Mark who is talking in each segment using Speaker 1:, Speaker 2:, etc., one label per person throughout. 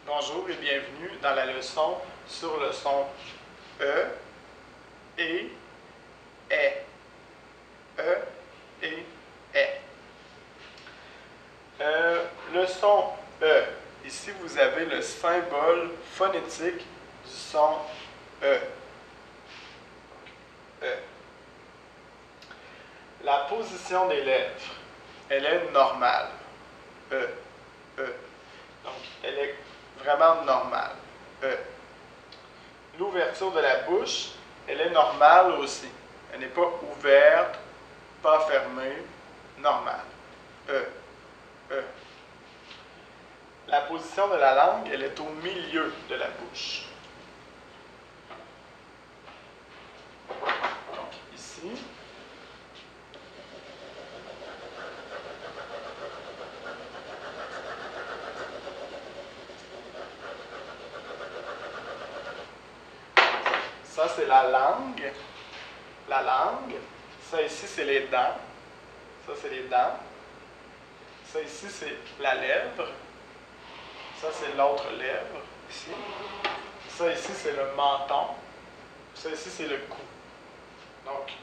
Speaker 1: Bonjour et bienvenue dans la leçon sur le son E et E. E et E. Le son E. Ici, vous avez le symbole phonétique du son E. E. La position des lèvres, elle est normale. E. E. Donc, elle est vraiment normale. E. L'ouverture de la bouche, elle est normale aussi. Elle n'est pas ouverte, pas fermée, normale. E. E. La position de la langue, elle est au milieu de la bouche. Donc, ici. Ça, c'est la langue. La langue. Ça, ici, c'est les dents. Ça, c'est les dents. Ça, ici, c'est la lèvre. Ça, c'est l'autre lèvre, ici. Ça, ici, c'est le menton. Ça, ici, c'est le cou. Donc,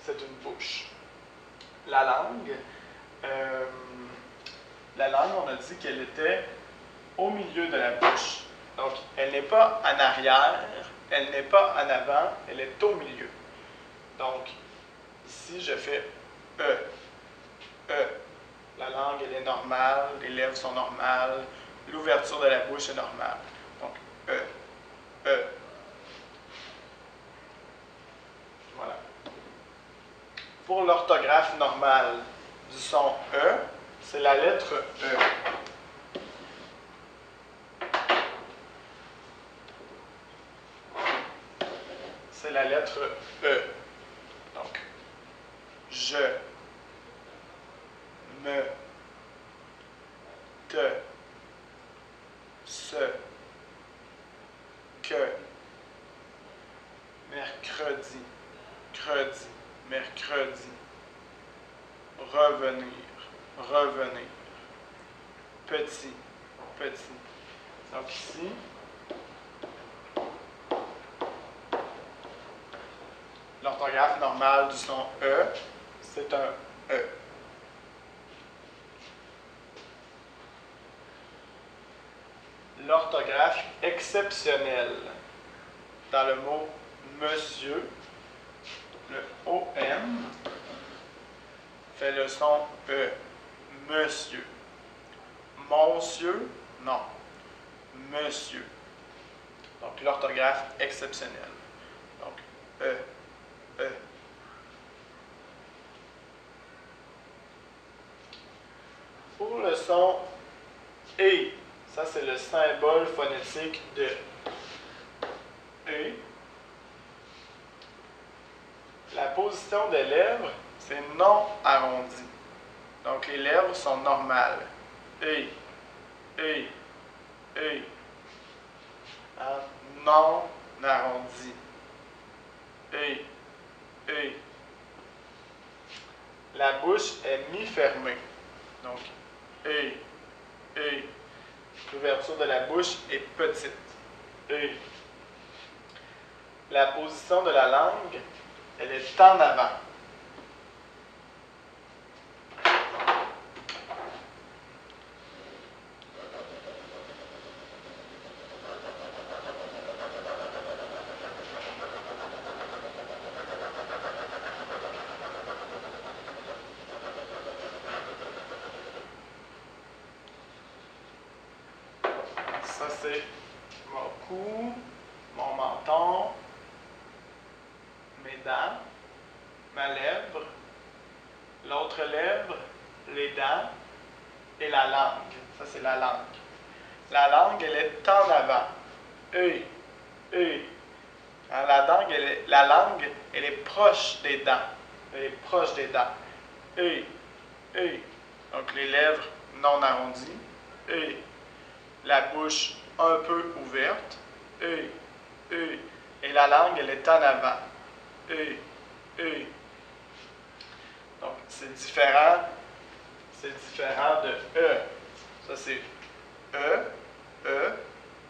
Speaker 1: c'est une bouche. La langue, on a dit qu'elle était au milieu de la bouche. Donc, elle n'est pas en arrière, elle n'est pas en avant, elle est au milieu. Donc, ici, je fais E. E. La langue, elle est normale, les lèvres sont normales, l'ouverture de la bouche est normale. Donc, E. E. Voilà. Pour l'orthographe normale du son E, c'est la lettre E. C'est la lettre E. Donc, je, me, te, se, que, mercredi, credi, mercredi, revenir, revenir, petit, petit. Donc ici, l'orthographe normale du son E, c'est un E. L'orthographe exceptionnelle dans le mot monsieur, le OM fait le son E. Monsieur. Monsieur, non. Monsieur. Donc l'orthographe exceptionnelle. Donc E. E. Pour le son E, ça c'est le symbole phonétique de E. La position des lèvres, c'est non arrondi. Donc les lèvres sont normales. E. E. E. Non arrondi. E. E. La bouche est mi-fermée. Donc, E. E. L'ouverture de la bouche est petite. E. La position de la langue, elle est en avant. Ça, c'est mon cou, mon menton, mes dents, ma lèvre, l'autre lèvre, les dents et la langue. Ça, c'est la langue. La langue, elle est en avant. E. E. La langue, elle est proche des dents. Elle est proche des dents. E. E. Donc, les lèvres non arrondies. E. La bouche un peu ouverte. E. E. Et la langue, elle est en avant. E. E. Donc, c'est différent de E. Ça, c'est E. E,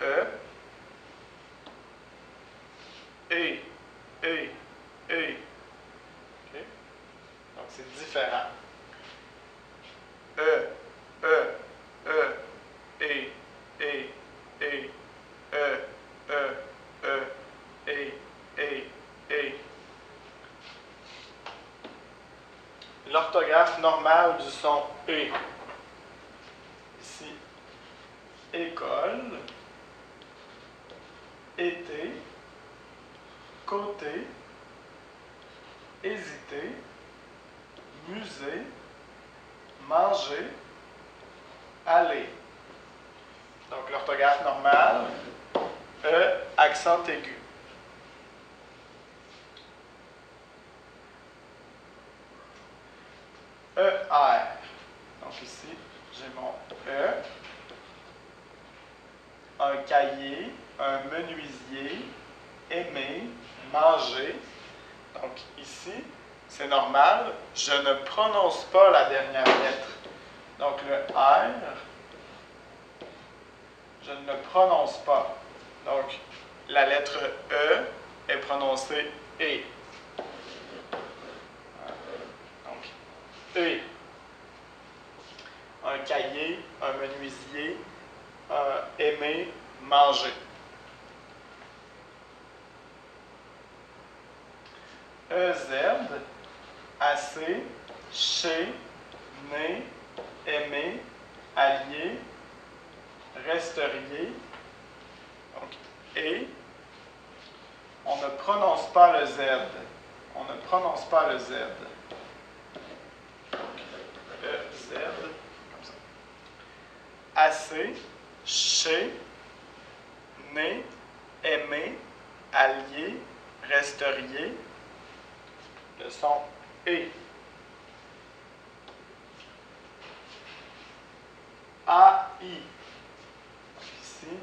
Speaker 1: E, E, E, E. Okay? Donc, c'est différent. E, E, E, E, E, E, E, E, E, E, E. L'orthographe normale du son E. Ici, école, été, côté, hésiter, musée, manger, aller. Donc l'orthographe normale, E, accent aigu. E-R. Donc ici, j'ai mon E, un cahier, un menuisier, aimer, manger. Donc ici, c'est normal, je ne prononce pas la dernière lettre. Donc le R, je ne le prononce pas. Donc la lettre E est prononcée E. Donc E. Un cahier, un menuisier, aimer, manger. EZ, assez, chez, né, aimer, allier, resteriez. Donc, et, on ne prononce pas le Z. On ne prononce pas le Z. Donc, EZ, comme ça. Assez, chez, né, aimer, allier, resteriez. Le son E. A-I. Ici,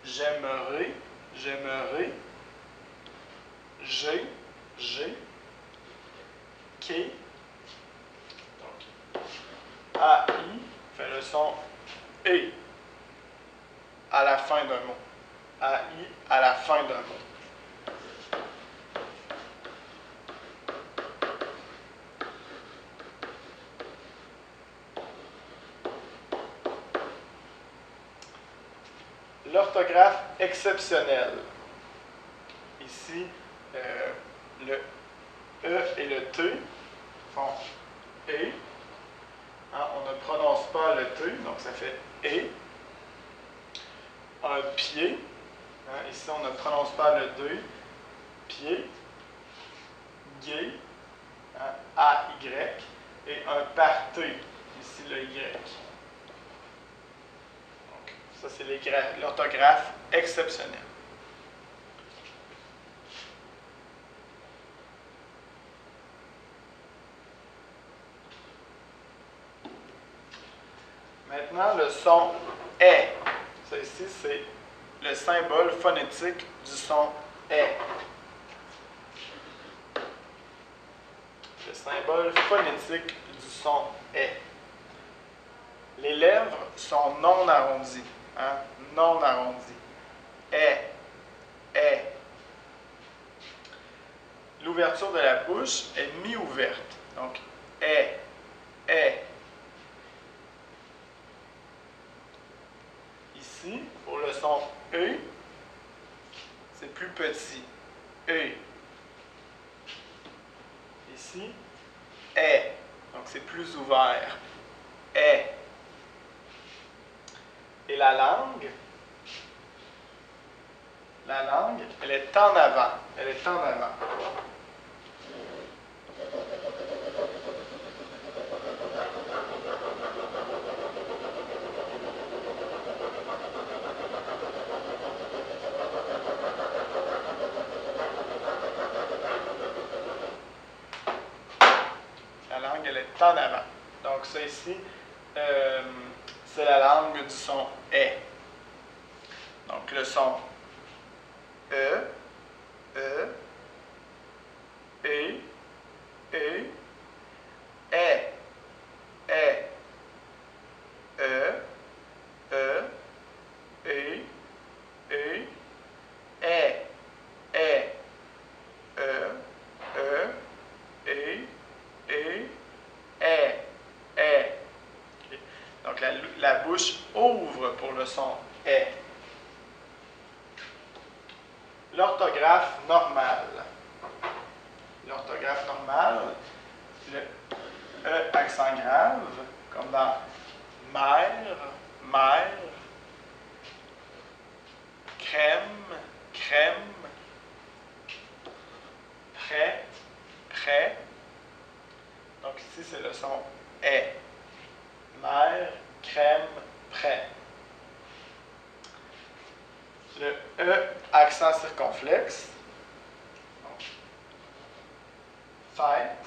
Speaker 1: j'aimerais, j'aimerais, j'ai, qu'est. Donc, A-I fait le son E à la fin d'un mot. A-I à la fin d'un mot. L'orthographe exceptionnelle. Ici, le E et le T font E. Hein, on ne prononce pas le T, donc ça fait E. Un pied. Hein, ici, on ne prononce pas le D. Pied. Gay. Hein, A-Y. Et un party. Ici, le Y. Ça, c'est l'orthographe exceptionnelle. Maintenant, le son « est ». Ça ici, c'est le symbole phonétique du son « est ». Le symbole phonétique du son « est ». Les lèvres sont non arrondies. Hein? Non arrondies. Est. L'ouverture de la bouche est mi-ouverte. Donc, est. Ici, pour le son E, c'est plus petit. E. Ici, est. Donc, c'est plus ouvert. Est. Et la langue, elle est en avant. Elle est en avant. La langue, elle est en avant. Donc, ça ici, c'est la langue du son « est ». Donc, le son E, E, est, E, E, la bouche ouvre pour le son est. L'orthographe normale. L'orthographe normale, le E accent grave, comme dans mère, mère, crème, crème, prêt, prêt. Donc ici, c'est le son est. Mère, crème, prêt. Le E accent circonflexe. Donc, fête,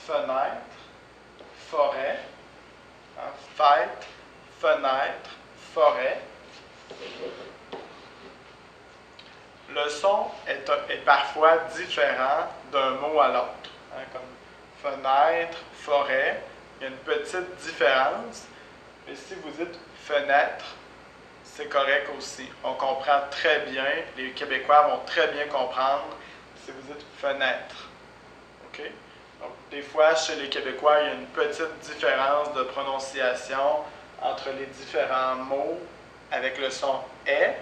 Speaker 1: fenêtre, forêt. Hein, fête, fenêtre, forêt. Le son est parfois différent d'un mot à l'autre. Hein, comme fenêtre, forêt, il y a une petite différence. Mais si vous dites fenêtre, c'est correct aussi. On comprend très bien, les Québécois vont très bien comprendre si vous dites fenêtre. OK? Donc, des fois, chez les Québécois, il y a une petite différence de prononciation entre les différents mots avec le son est.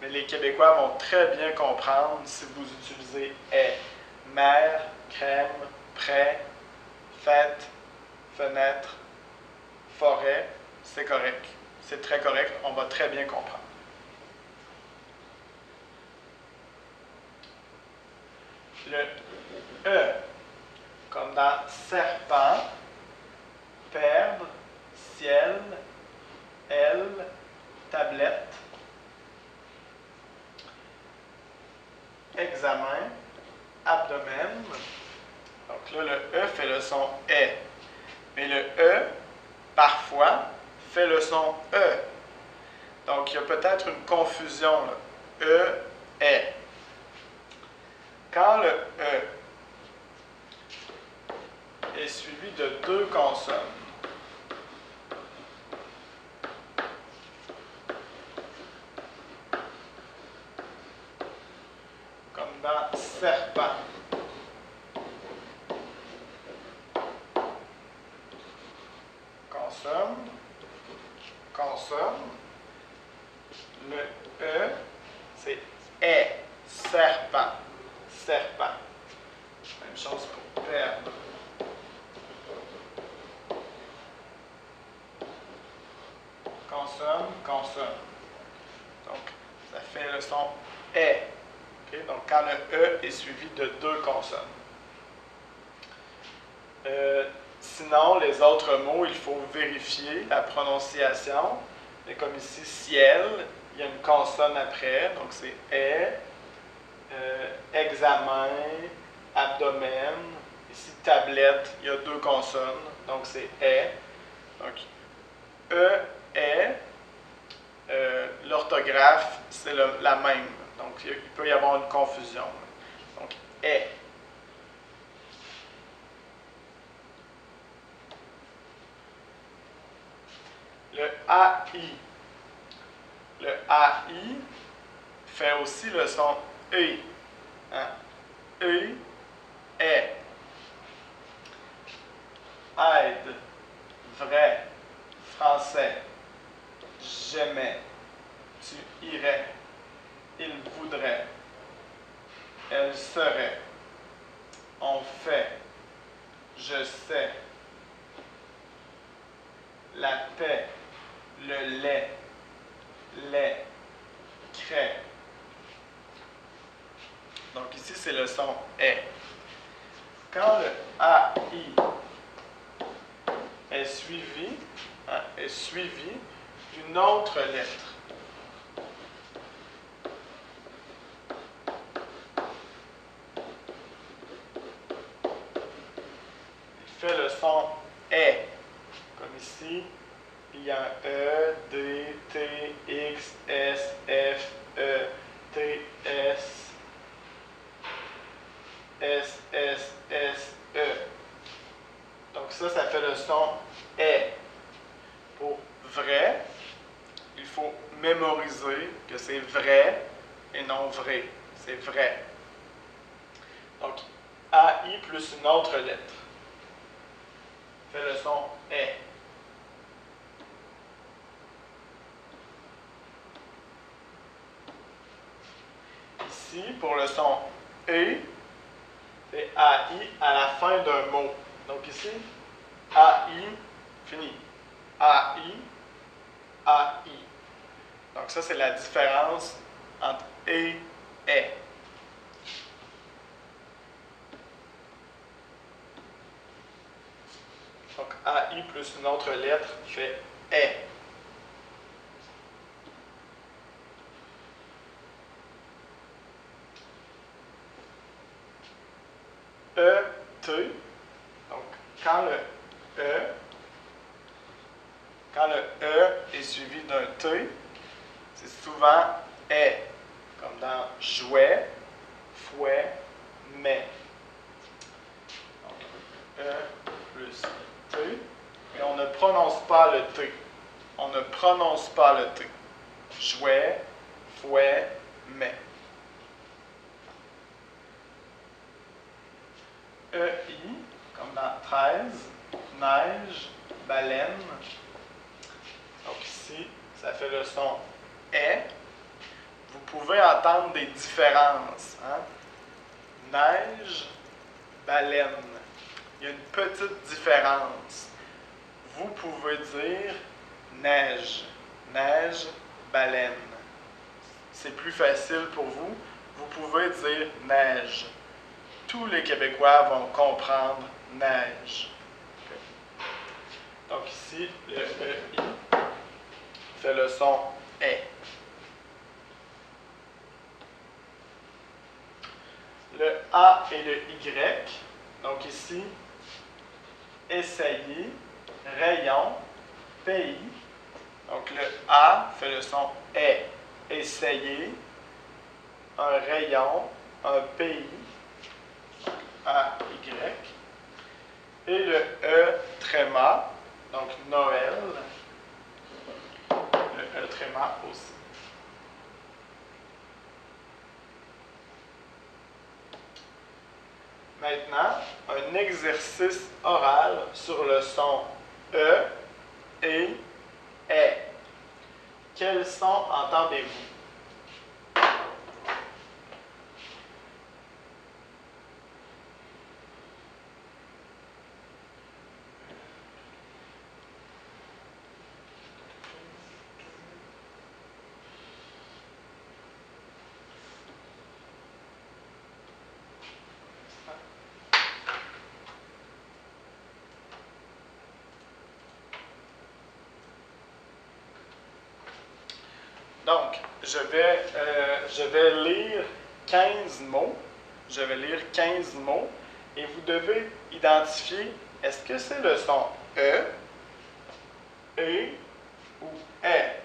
Speaker 1: Mais les Québécois vont très bien comprendre si vous utilisez est. Mère, crème, prêt, fête, fenêtre, forêt, c'est correct. C'est très correct, on va très bien comprendre. Le E, comme dans serpent, perdre, ciel, elle, tablette. Examen, abdomen. Donc là, le E fait le son est. Mais le E, parfois, fait le son E. Donc, il y a peut-être une confusion, là. E, est. Quand le E est suivi de deux consonnes, comme dans serpent, consonne, consonne, le E, c'est est, serpent, serpent. Même chose pour perdre. Consonne, consonne. Donc, ça fait le son est. Okay? Donc, quand le E est suivi de deux consonnes. Sinon, les autres mots, il faut vérifier la prononciation. Mais comme ici, ciel, il y a une consonne après, donc c'est est. Examen, abdomen. Ici, tablette, il y a deux consonnes, donc c'est est. Donc, E, est. L'orthographe, c'est la même. Donc, il peut y avoir une confusion. Donc, est. Le AI. Le AI fait aussi le son E. Hein? E, est. Aide, vrai, français, j'aimais, tu irais, il voudrait, elle serait, on fait, je sais, la paix, le lait, les, crée. Donc ici, c'est le son est. Quand le AI est suivi d'une autre lettre, il fait le son est. Comme ici, il y a un E, D, T, X, S, F, E, T, S, S, S, S, E. Donc ça fait le son est. Pour vrai, il faut mémoriser que c'est vrai et non vrai. C'est vrai. Donc, AI plus une autre lettre fait le son est. ici, pour le son E, c'est AI à la fin d'un mot. Donc ici, AI, fini. AI, AI. Donc ça, c'est la différence entre et. Donc AI plus une autre lettre fait est. E-T. Donc quand le est suivi d'un T, c'est souvent est, comme dans jouet, fouet, mais. Donc, E plus T. Mais on ne prononce pas le T. On ne prononce pas le T. Jouet, fouet, mais. EI, comme dans 13, neige, baleine. Donc ici, ça fait le son est. Vous pouvez entendre des différences. Hein? Neige, baleine. Il y a une petite différence. Vous pouvez dire neige, neige, baleine. C'est plus facile pour vous. Vous pouvez dire neige. Tous les Québécois vont comprendre neige. Donc ici, le EI fait le son est. Le A et le Y. Donc ici, essayer, rayon, pays. Donc le A fait le son est. Essayer, un rayon, un pays. A, Y. Et le E tréma, donc Noël. Le E tréma aussi. Maintenant, un exercice oral sur le son E et est. Quel son entendez-vous? Donc, je vais lire 15 mots. Je vais lire 15 mots et vous devez identifier est-ce que c'est le son E ou est.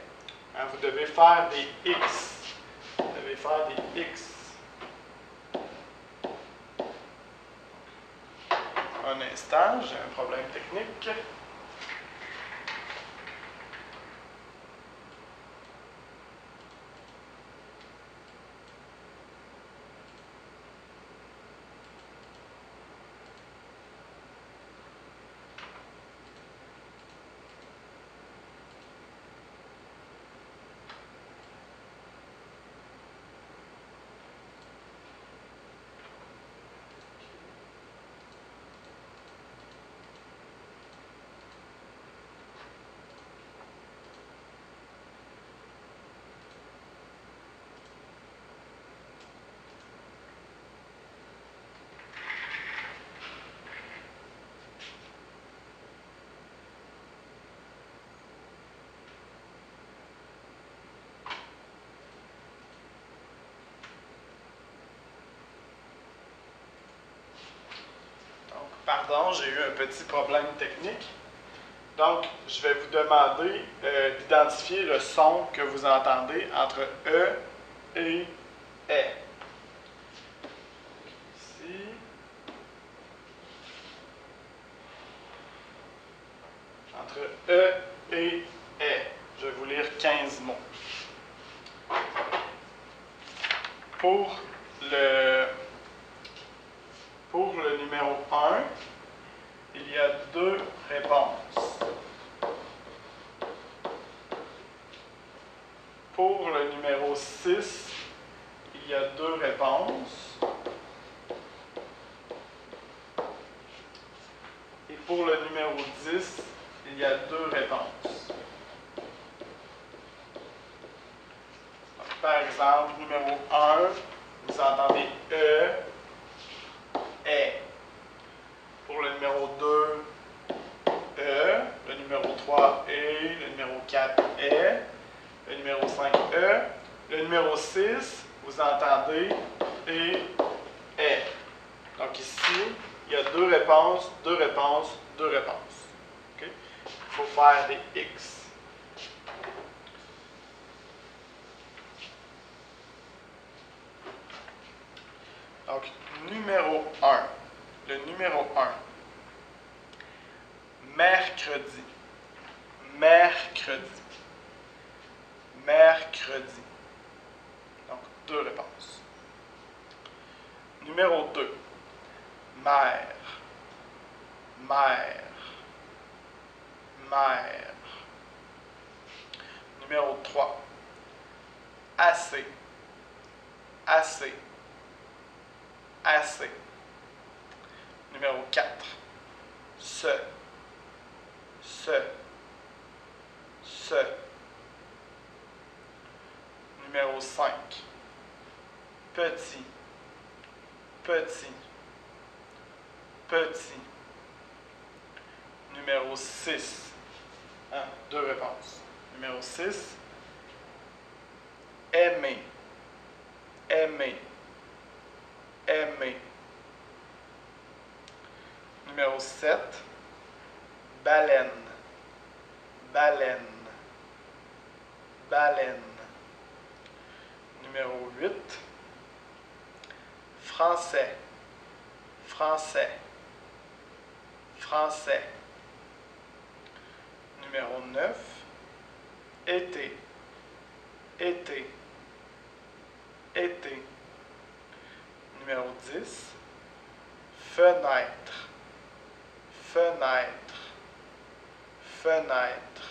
Speaker 1: Hein, vous devez faire des X. Vous devez faire des X. Un instant, j'ai un problème technique. Pardon, j'ai eu un petit problème technique. Donc, je vais vous demander d'identifier le son que vous entendez entre E et est. Ici. Entre E et est. Je vais vous lire 15 mots. Pour le numéro 1, il y a 2 réponses. Pour le numéro 6, il y a 2 réponses. Et pour le numéro 10, il y a 2 réponses. Donc, par exemple, numéro 1, vous entendez E, est. Pour le numéro 2, E. Le numéro 3, E. Le numéro 4, est. Le numéro 5, E. Le numéro 6, vous entendez et est. Donc ici, il y a 2 réponses, 2 réponses, 2 réponses. Okay? Il faut faire des X. Donc, numéro 1. Le numéro 1. Mercredi. Mercredi. Mercredi. Donc, 2 réponses. Numéro 2. Mère. Mère. Mère. Numéro 3. Assez. Assez. Assez. Numéro 4. Se. Se. Se. Numéro 5. Petit. Petit. Petit. Numéro 6. 2 réponses. Numéro 6. Aimer. Aimer. Aimer. Numéro 7. Baleine. Baleine. Baleine. Numéro 8. Français. Français. Français. Numéro 9. Été. Été. Été. Numéro 10. Fenêtre. Fenêtre. Fenêtre.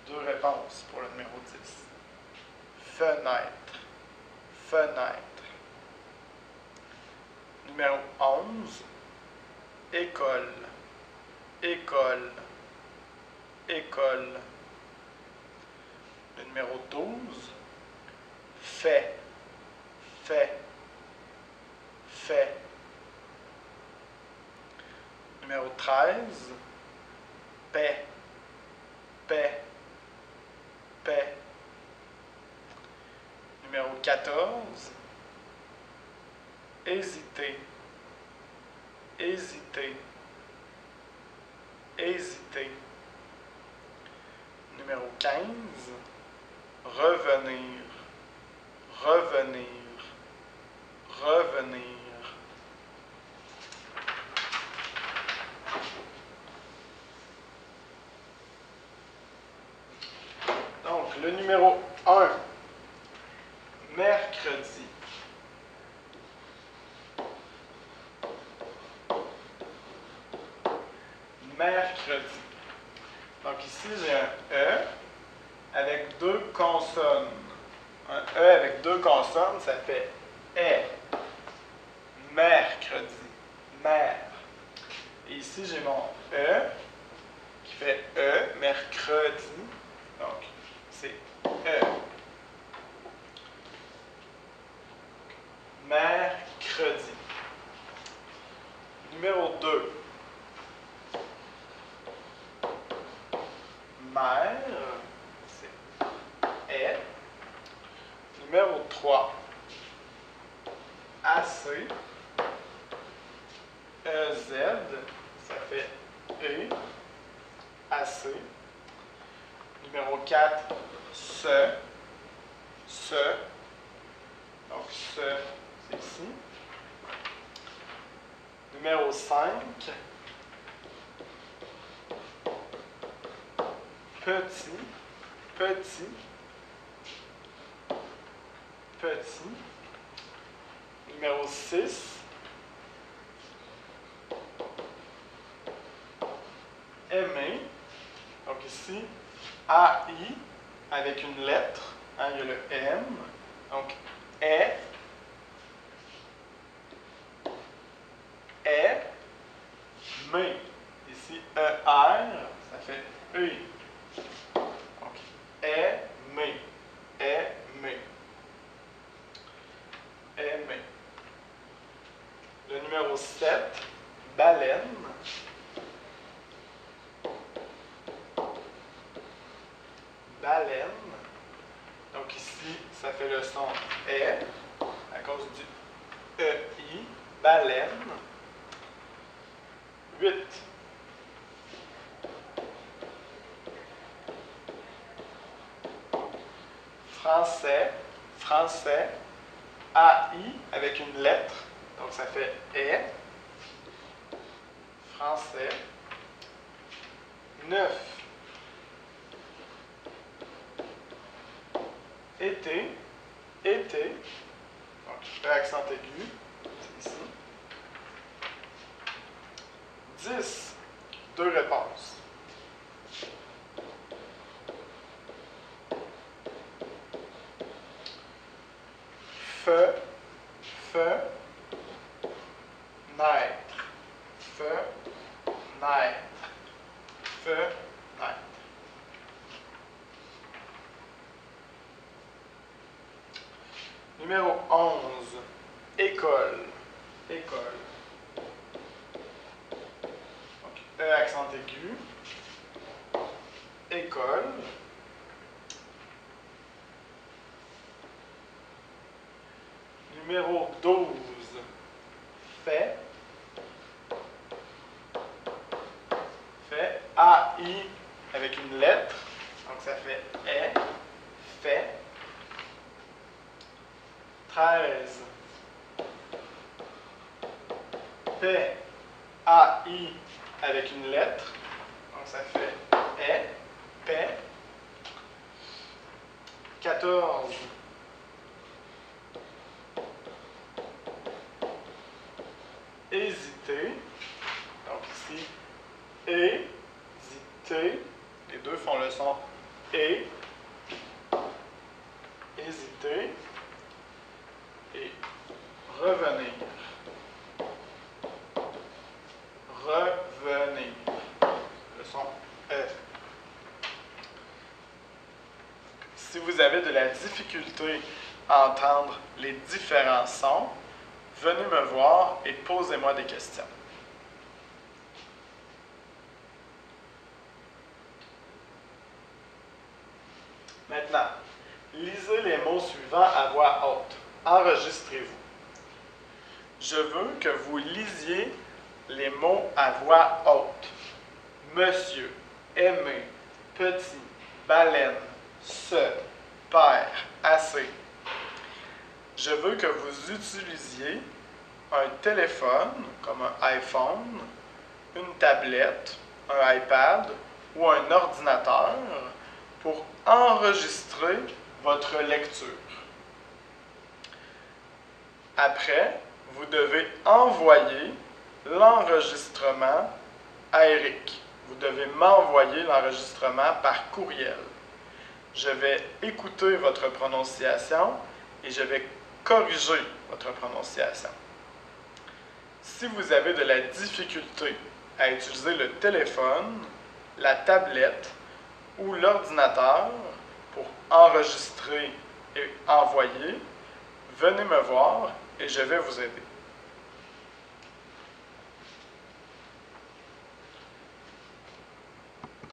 Speaker 1: 2 réponses pour le numéro 10. Fenêtre. Fenêtre. Numéro 11. École. École. École. Le numéro 12. Fait. Fait. Fait. Numéro 13. Paix. Paix. Paix. Numéro 14. Hésiter. Hésiter. Hésiter. Numéro 15. Revenir. Revenir. Revenir. Donc, le numéro 1. Mercredi. Mercredi. Donc ici, j'ai un E avec 2 consonnes. Un E avec 2 consonnes, ça fait est. Mercredi. Mère. Et ici, j'ai mon E qui fait E, mercredi. Donc, c'est E. Mercredi. Numéro 2. Mère, c'est est. Numéro 3. Assez. EZ, ça fait E. Assez. Numéro 4. Se. Se. Donc, se, c'est ici. Numéro 5. Petit. Petit. Petit. Numéro 6. Aimer. Donc ici, AI avec une lettre. Hein, il y a le M. Donc, est, mais. Ici, ER, ça fait E. Donc, aimer, aimer, aimer. Le numéro 7, baleine. Baleine. Donc ici, ça fait le son est à cause du EI, baleine. 8. Français, français, AI avec une lettre, donc ça fait est. Français. 9. Été, été, donc accent aigu, c'est ici. 10. 2 réponses. Feu, feu, naître, feu, naître, feu, naître. Numéro 11, école, école. Donc, E accent aigu, école. Numéro 12, fait, fait, AI avec une lettre, donc ça fait est, fait. 13, paix, AI avec une lettre, donc ça fait est, paix. 14, hésiter, donc ici, hésiter, les deux font le son et, hésiter, et revenir, revenir, le son E. Si vous avez de la difficulté à entendre les différents sons, venez me voir et posez-moi des questions. Maintenant, lisez les mots suivants à voix haute. Enregistrez-vous. Je veux que vous lisiez les mots à voix haute. Monsieur, aimer, petit, baleine, se, père, assez. Je veux que vous utilisiez un téléphone, comme un iPhone, une tablette, un iPad ou un ordinateur pour enregistrer votre lecture. Après, vous devez envoyer l'enregistrement à Eric. Vous devez m'envoyer l'enregistrement par courriel. Je vais écouter votre prononciation et je vais corriger votre prononciation. Si vous avez de la difficulté à utiliser le téléphone, la tablette ou l'ordinateur pour enregistrer et envoyer, venez me voir et je vais vous aider.